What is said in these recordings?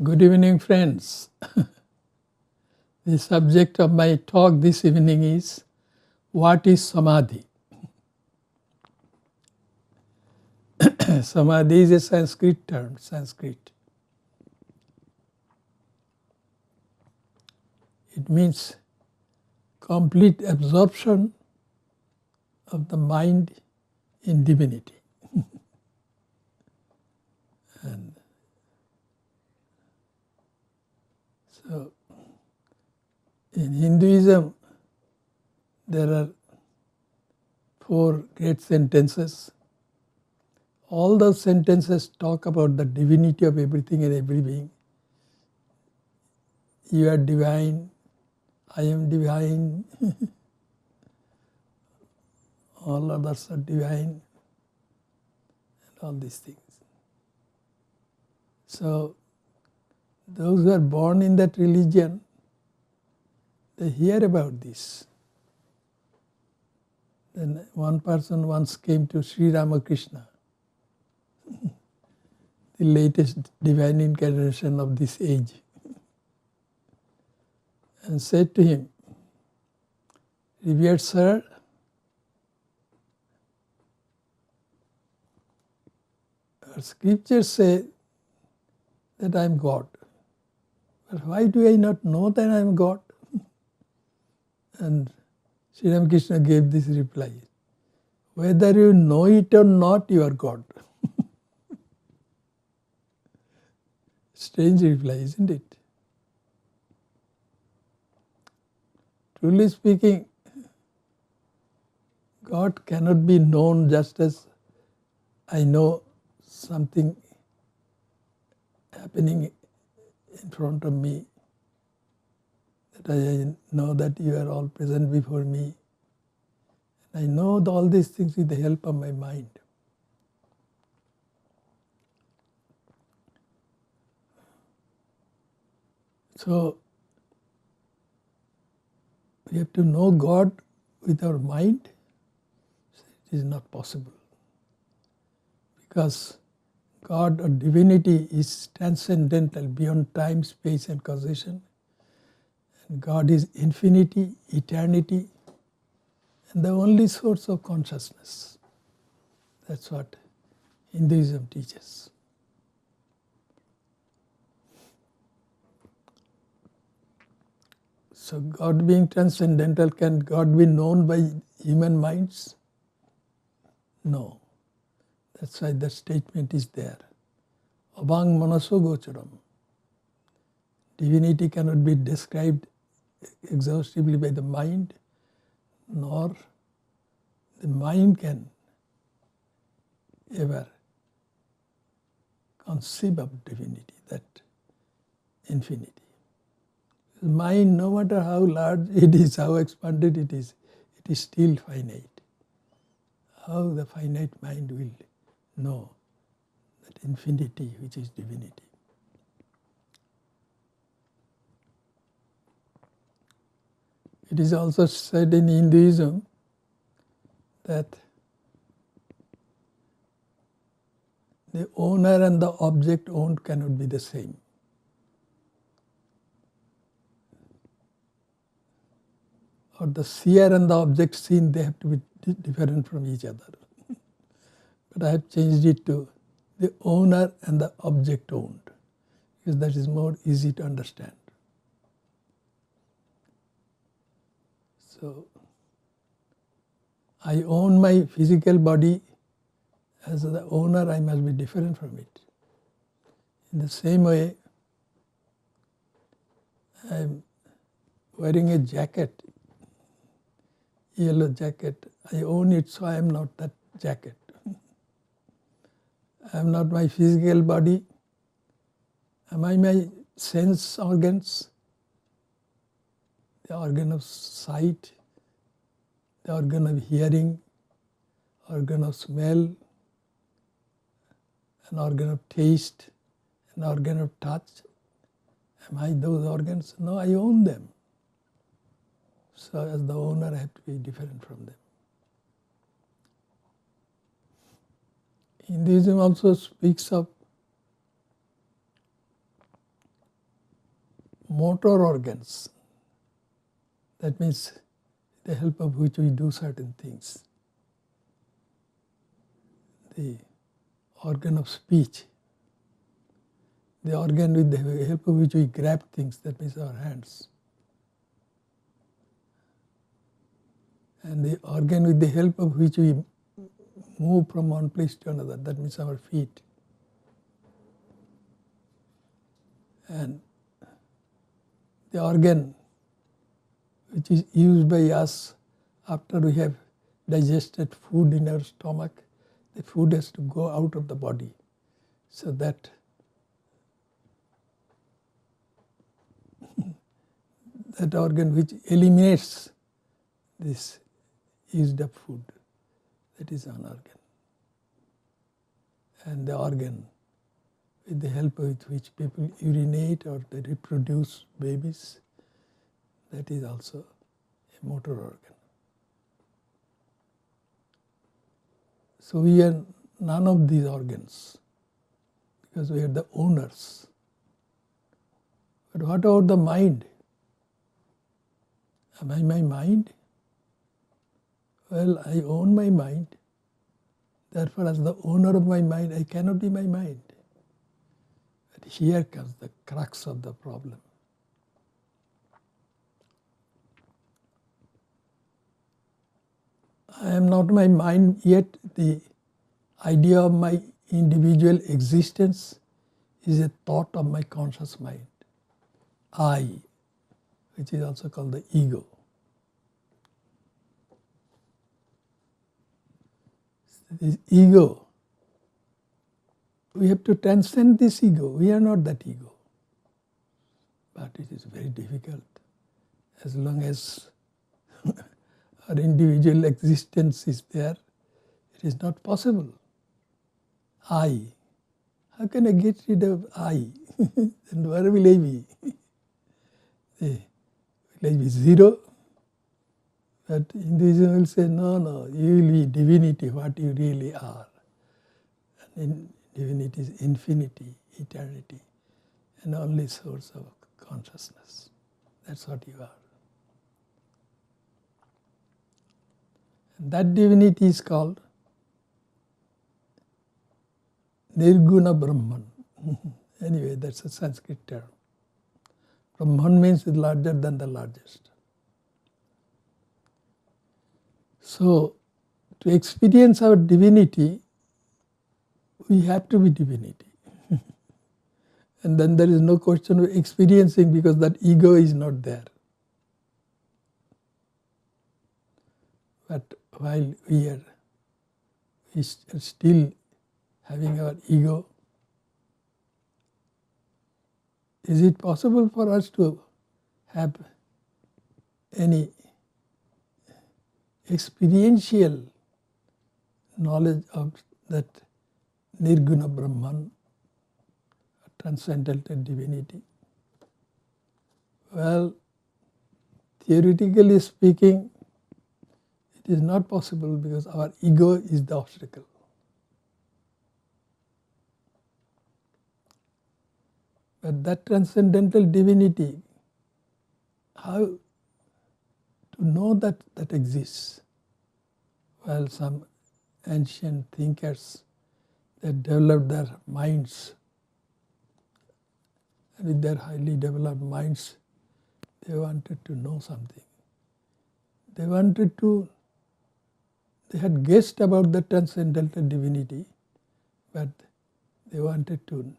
Good evening, friends. The subject of my talk this evening is, what is Samadhi? Samadhi is a Sanskrit term, Sanskrit. It means complete absorption of the mind in divinity. And so, in Hinduism, there are 4 great sentences. All those sentences talk about the divinity of everything and every being. You are divine, I am divine, all others are divine, and all these things. So, those who are born in that religion, they hear about this. Then one person once came to Sri Ramakrishna, the latest divine incarnation of this age, and said to him, "Revered sir, our scriptures say that I am God. But why do I not know that I am God?" And Sri Ramakrishna gave this reply, "Whether you know it or not, you are God." Strange reply, isn't it? Truly speaking, God cannot be known just as I know something happening in front of me, that I know that you are all present before me. And I know all these things with the help of my mind. So, we have to know God with our mind. It is not possible. Because God or divinity is transcendental, beyond time, space and causation. And God is infinity, eternity, and the only source of consciousness. That's what Hinduism teaches. So God being transcendental, can God be known by human minds? No. That's why the statement is there. Abhang manaso gocharam. Divinity cannot be described exhaustively by the mind, nor the mind can ever conceive of divinity, that infinity. The mind, no matter how large it is, how expanded it is still finite. How the finite mind will know that infinity which is divinity? It is also said in Hinduism that the owner and the object owned cannot be the same. Or the seer and the object seen, they have to be different from each other. But I have changed it to the owner and the object owned, because that is more easy to understand. So, I own my physical body. As the owner, I must be different from it. In the same way, I am wearing a jacket, yellow jacket. I own it, so I am not that jacket. I am not my physical body. Am I my sense organs? The organ of sight, the organ of hearing, organ of smell, an organ of taste, an organ of touch. Am I those organs? No, I own them. So as the owner, I have to be different from them. Hinduism also speaks of motor organs. That means with the help of which we do certain things. The organ of speech, the organ with the help of which we grab things, that means our hands. And the organ with the help of which we move from one place to another, that means our feet. And the organ which is used by us after we have digested food in our stomach, the food has to go out of the body, so that that organ which eliminates this used up food, that is an organ. And the organ with the help of which people urinate or they reproduce babies, that is also a motor organ. So we are none of these organs because we are the owners. But what about the mind? Am I my mind? Well, I own my mind. Therefore, as the owner of my mind, I cannot be my mind. But here comes the crux of the problem. I am not my mind, yet the idea of my individual existence is a thought of my conscious mind. I, which is also called the ego. This ego, we have to transcend this ego. We are not that ego. But it is very difficult. As long as our individual existence is there, it is not possible. I. How can I get rid of I? And where will I be? Will I be zero? But Hinduism will say, no, you will be divinity, what you really are. And divinity is infinity, eternity, and only source of consciousness. That's what you are. And that divinity is called Nirguna Brahman. Anyway, that's a Sanskrit term. Brahman means larger than the largest. So, to experience our divinity, we have to be divinity. And then there is no question of experiencing because that ego is not there. But while we are still having our ego, is it possible for us to have any experiential knowledge of that Nirguna Brahman, transcendental divinity? Well, theoretically speaking, it is not possible because our ego is the obstacle. But that transcendental divinity, how to know that that exists? Well, some ancient thinkers, they developed their minds. And with their highly developed minds, they wanted to know something. They had guessed about the transcendental divinity, but they wanted to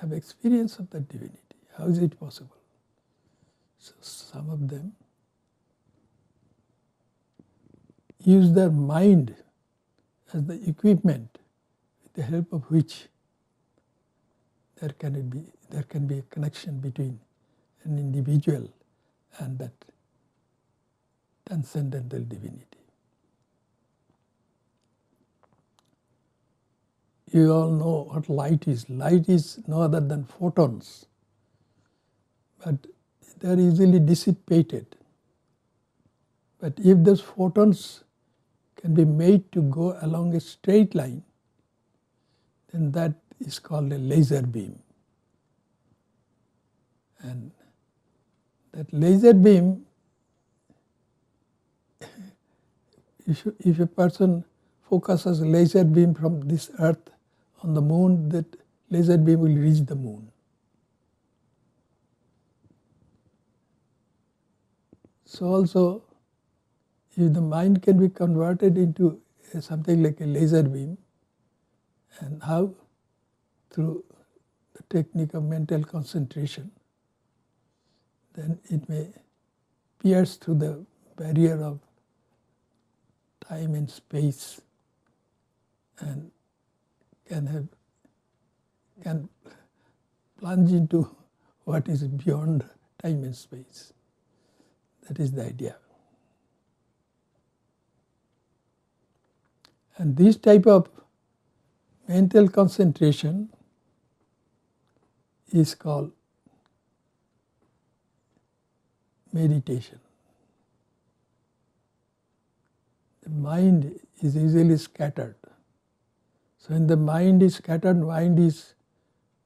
have experience of that divinity. How is it possible? So some of them use their mind as the equipment with the help of which there can be a connection between an individual and that transcendental divinity. You all know what light is. Light is no other than photons, but they are easily dissipated. But if those photons can be made to go along a straight line, then that is called a laser beam. And that laser beam, if a person focuses a laser beam from this earth on the moon, that laser beam will reach the moon. So also, if the mind can be converted into something like a laser beam, and how? Through the technique of mental concentration, then it may pierce through the barrier of time and space and can plunge into what is beyond time and space. That is the idea. And this type of mental concentration is called meditation. The mind is easily scattered. So when the mind is scattered, mind is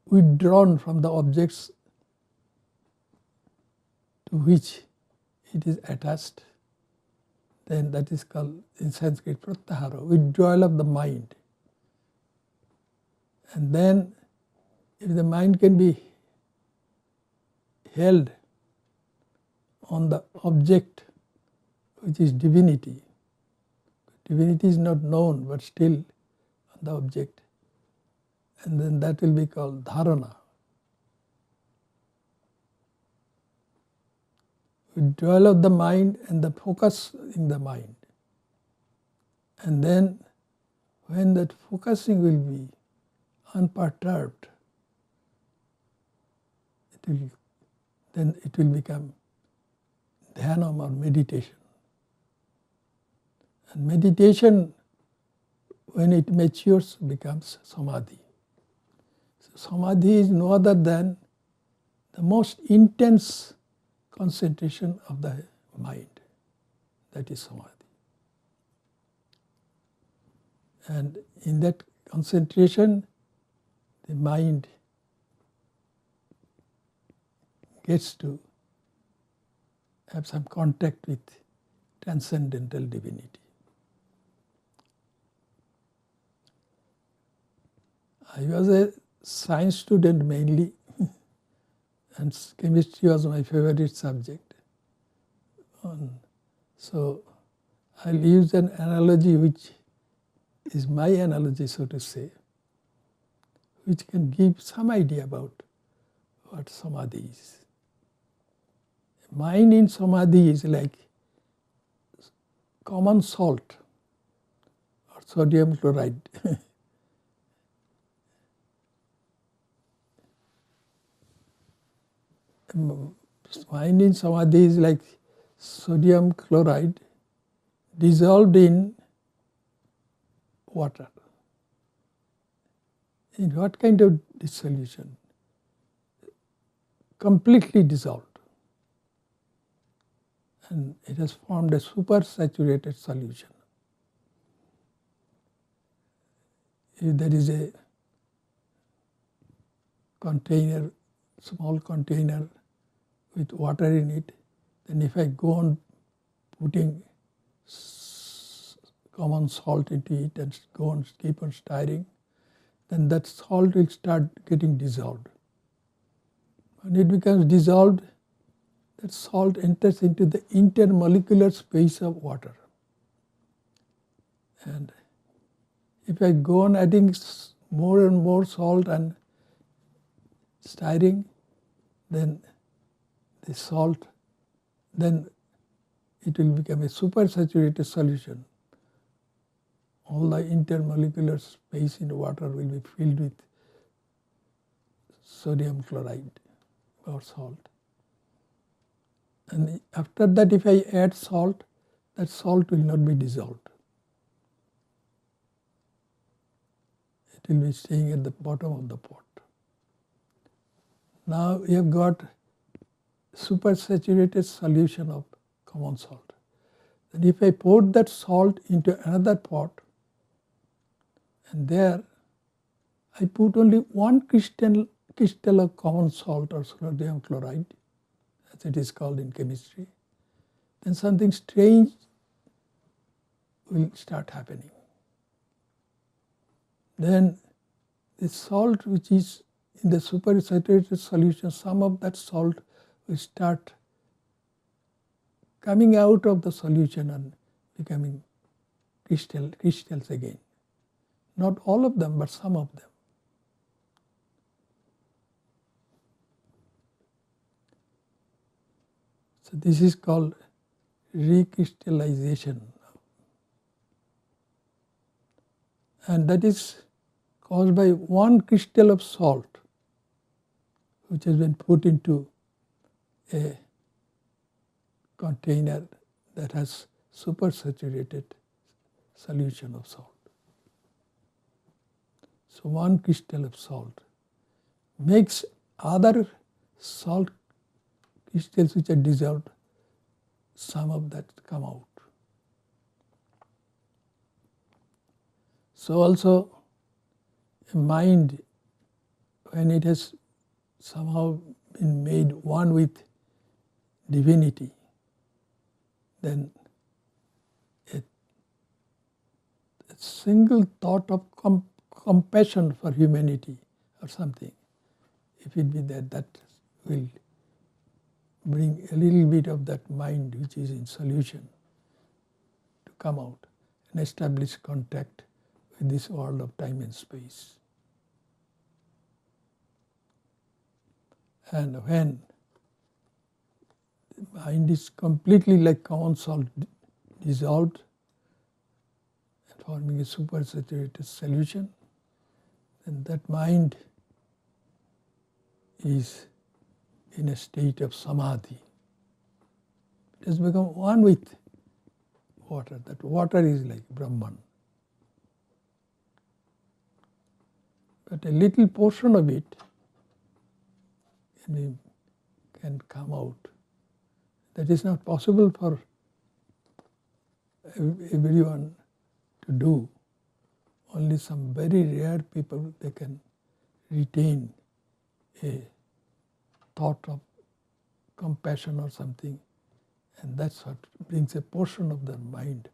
withdrawn from the objects to which it is attached, then that is called in Sanskrit pratyahara, withdrawal of the mind. And then if the mind can be held on the object which is divinity, divinity is not known but still on the object, and then that will be called dharana. Withdrawal of the mind and the focus in the mind. And then when that focusing will be unperturbed, then it will become dhyanam or meditation. And meditation, when it matures, becomes samadhi. So samadhi is no other than the most intense concentration of the mind. That is samadhi. And in that concentration, the mind gets to have some contact with transcendental divinity. I was a science student mainly, and chemistry was my favorite subject. So I'll use an analogy which is my analogy, so to say, which can give some idea about what samadhi is. Mind in samadhi is like common salt or sodium chloride. Mind in samadhi is like sodium chloride dissolved in water. In what kind of dissolution? Completely dissolved. And it has formed a supersaturated solution. If there is a container, small container with water in it, then if I go on putting common salt into it and go on keep on stirring, then that salt will start getting dissolved. When it becomes dissolved, that salt enters into the intermolecular space of water. And if I go on adding more and more salt and stirring, then the salt, then it will become a supersaturated solution. All the intermolecular space in the water will be filled with sodium chloride or salt. And after that, if I add salt, that salt will not be dissolved. It will be staying at the bottom of the pot. Now we have got supersaturated solution of common salt. And if I pour that salt into another pot, and there I put only one crystal of common salt or sodium chloride, as it is called in chemistry, then something strange will start happening. Then the salt which is in the supersaturated solution, some of that salt will start coming out of the solution and becoming crystals again. Not all of them, but some of them. So this is called recrystallization. And that is caused by one crystal of salt which has been put into a container that has supersaturated solution of salt. So one crystal of salt makes other salt crystals which are dissolved, some of that come out. So also a mind, when it has somehow been made one with divinity, then a single thought of compassion for humanity or something, if it be that will bring a little bit of that mind which is in solution to come out and establish contact with this world of time and space. And when the mind is completely like common salt dissolved and forming a supersaturated solution, then that mind is in a state of Samadhi. It has become one with water. That water is like Brahman. But a little portion of it can come out. That is not possible for everyone to do. Only some very rare people, they can retain a thought of compassion or something, and that's what brings a portion of their mind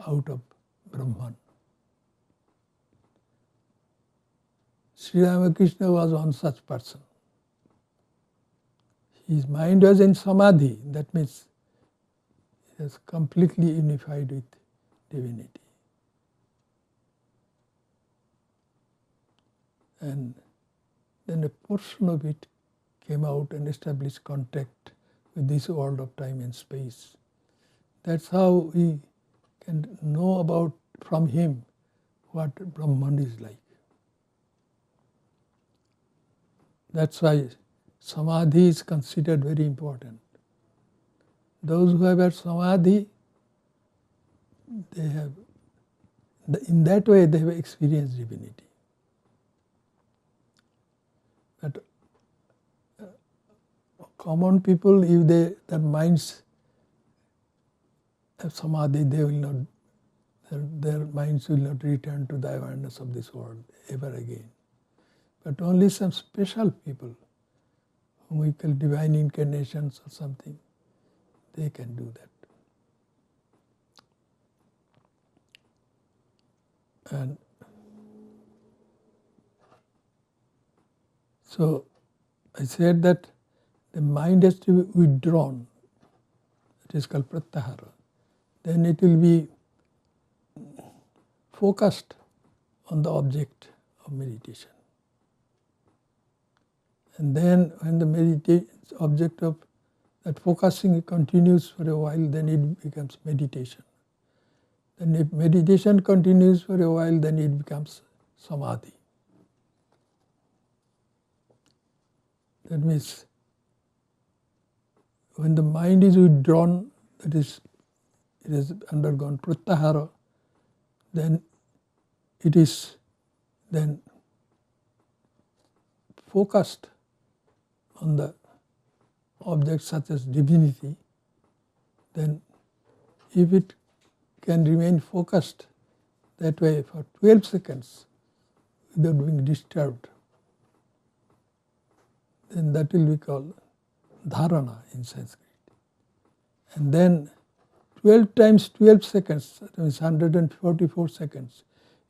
out of Brahman. Sri Ramakrishna was one such person. His mind was in Samadhi, that means he was completely unified with divinity. And then a portion of it came out and established contact with this world of time and space. That's how we can know about from him what Brahman is like. That's why Samadhi is considered very important. Those who have had Samadhi, they have, in that way they have experienced divinity. But common people, if their minds have Samadhi, they will not, their minds will not return to the awareness of this world ever again. But only some special people, whom we call divine incarnations or something, they can do that. And so I said that the mind has to be withdrawn. It is called pratyahara. Then it will be focused on the object of meditation. And then when the object of that focusing continues for a while, then it becomes meditation. Then if meditation continues for a while, then it becomes Samadhi. That means when the mind is withdrawn, that is, it has undergone pratyahara, then it is then focused on the object such as divinity, then if it can remain focused that way for 12 seconds without being disturbed, then that will be called dharana in Sanskrit. And then 12 times 12 seconds, that means 144 seconds,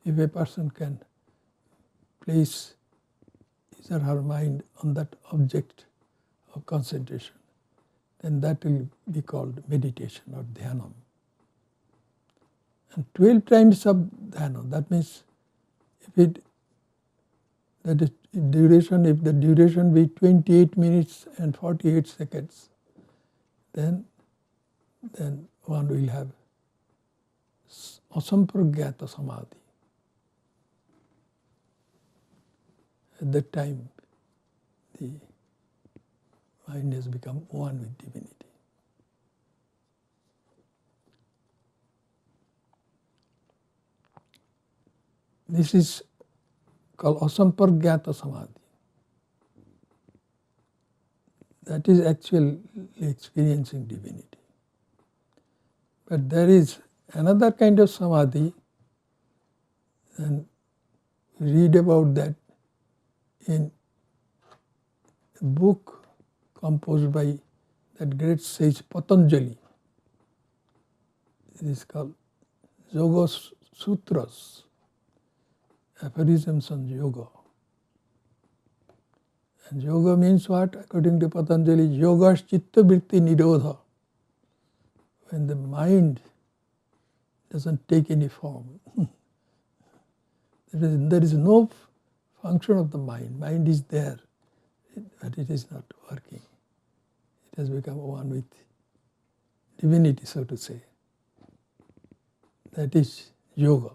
if a person can place his or her mind on that object of concentration, then that will be called meditation or dhyanam. And 12 times of dhyana, that means if the duration be 28 minutes and 48 seconds, then one will have asampragyata samadhi. At that time, the mind has become one with divinity. This is called asampragyata samadhi. That is actually experiencing divinity. But there is another kind of samadhi, and we read about that in a book composed by that great sage Patanjali. It is called Yoga Sutras, aphorisms on yoga. And yoga means what? According to Patanjali, yoga chitta vritti nirodha. When the mind doesn't take any form. There is no function of the mind. Mind is there, but it is not working. It has become one with divinity, so to say. That is yoga.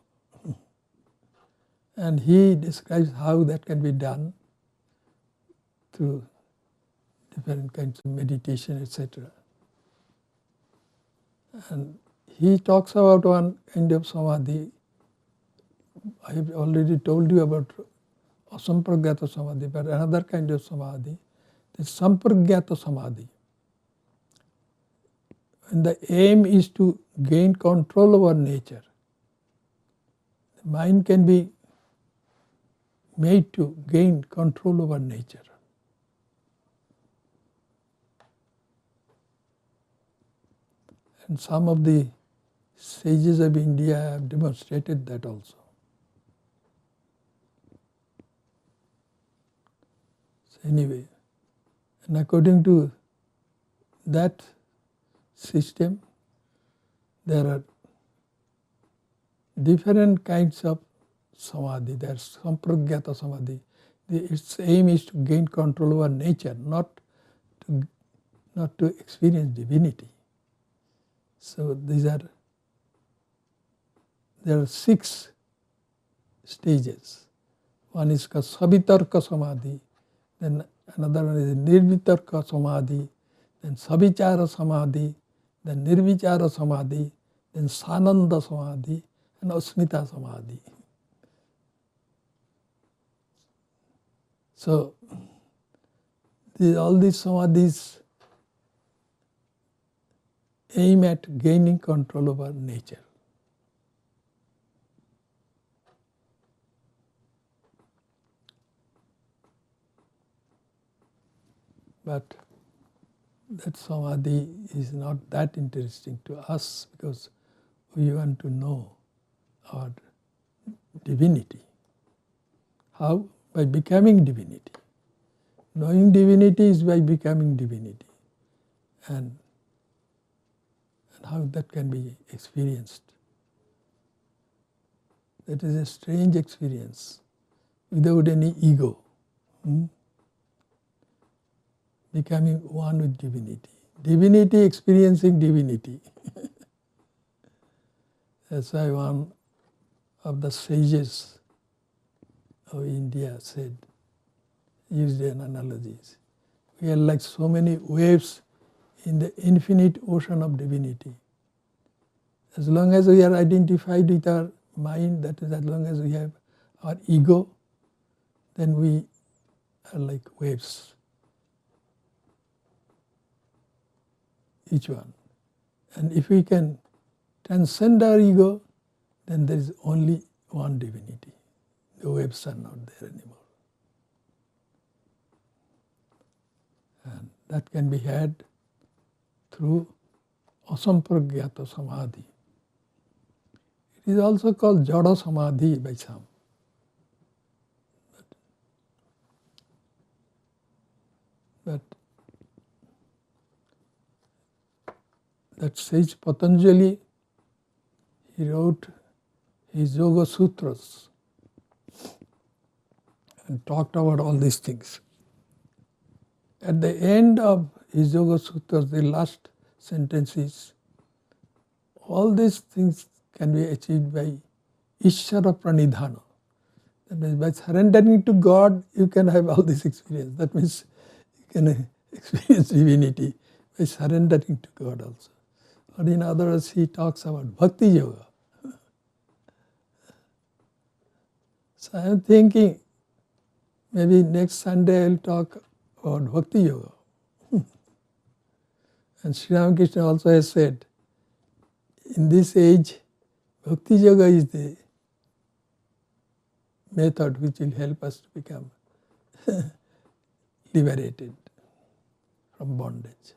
And he describes how that can be done through different kinds of meditation, etc. And he talks about one kind of samadhi. I have already told you about asampragyata samadhi, but another kind of samadhi is sampragyata samadhi. And the aim is to gain control over nature. The mind can be made to gain control over nature. And some of the sages of India have demonstrated that also. So anyway, and according to that system, there are different kinds of samadhi. There's sampragyata samadhi. Its aim is to gain control over nature, not to experience divinity. So there are 6 stages. One is called savitarka samadhi, then another one is nirvitarka samadhi, then savichara samadhi, then nirvichara samadhi, then sananda samadhi, and asmita samadhi. So all these samadhis aim at gaining control over nature. But that samadhi is not that interesting to us because we want to know our divinity. How? By becoming divinity. Knowing divinity is by becoming divinity. And how that can be experienced. That is a strange experience without any ego. Becoming one with divinity. Divinity experiencing divinity. That's why one of the sages of India used an analogy. We are like so many waves in the infinite ocean of divinity. As long as we are identified with our mind, that is, as long as we have our ego, then we are like waves, each one. And if we can transcend our ego, then there is only one divinity. The waves are not there anymore. And that can be had through asampragyata samadhi. It is also called jada samadhi by some. But that sage Patanjali, he wrote his Yoga Sutras and talked about all these things. At the end of his Yoga Sutras, the last sentence is, all these things can be achieved by Ishvara Pranidhana. That means by surrendering to God, you can have all this experience. That means you can experience divinity by surrendering to God also. But in other words, he talks about Bhakti Yoga. So I am thinking, maybe next Sunday I will talk about Bhakti Yoga. And Sri Ramakrishna also has said, in this age, Bhakti Yoga is the method which will help us to become liberated from bondage.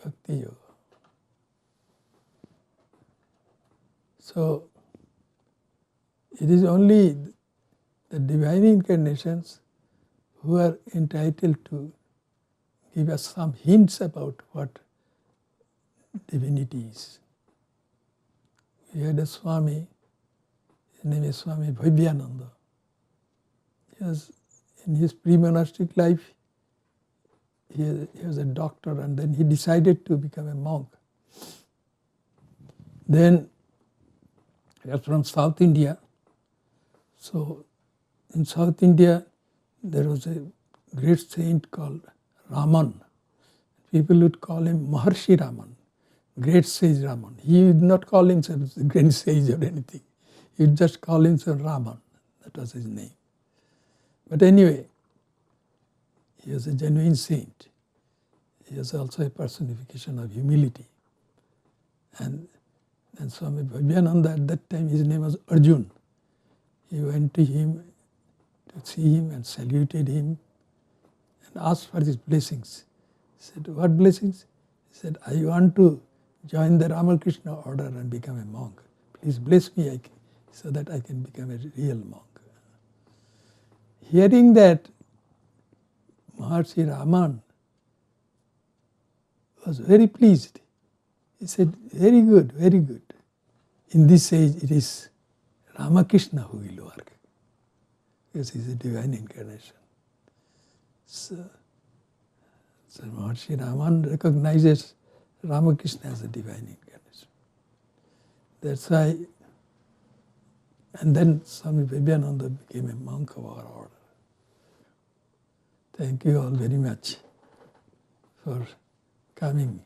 Bhakti Yoga. So, it is only the divine incarnations who are entitled to give us some hints about what divinity is. We had a Swami, his name is Swami Bhaskarananda. He was, in his pre-monastic life, he was a doctor, and then he decided to become a monk. Then he was from South India. So in South India, there was a great saint called Raman. People would call him Maharshi Raman, great sage Raman. He would not call himself the great sage or anything. He would just call himself Raman. That was his name. But anyway, he was a genuine saint. He was also a personification of humility. And Swami Bhaskarananda, at that time his name was Arjun. He went to him to see him and saluted him and asked for his blessings. He said, what blessings? He said, I want to join the Ramakrishna Order and become a monk. Please bless me so that I can become a real monk. Hearing that, Maharshi Raman was very pleased. He said, very good, very good. In this age, it is Ramakrishna who will work, because he is a divine incarnation. So Maharshi Raman recognizes Ramakrishna as a divine incarnation. That's why, and then Swami Bhaskarananda became a monk of our order. Thank you all very much for coming.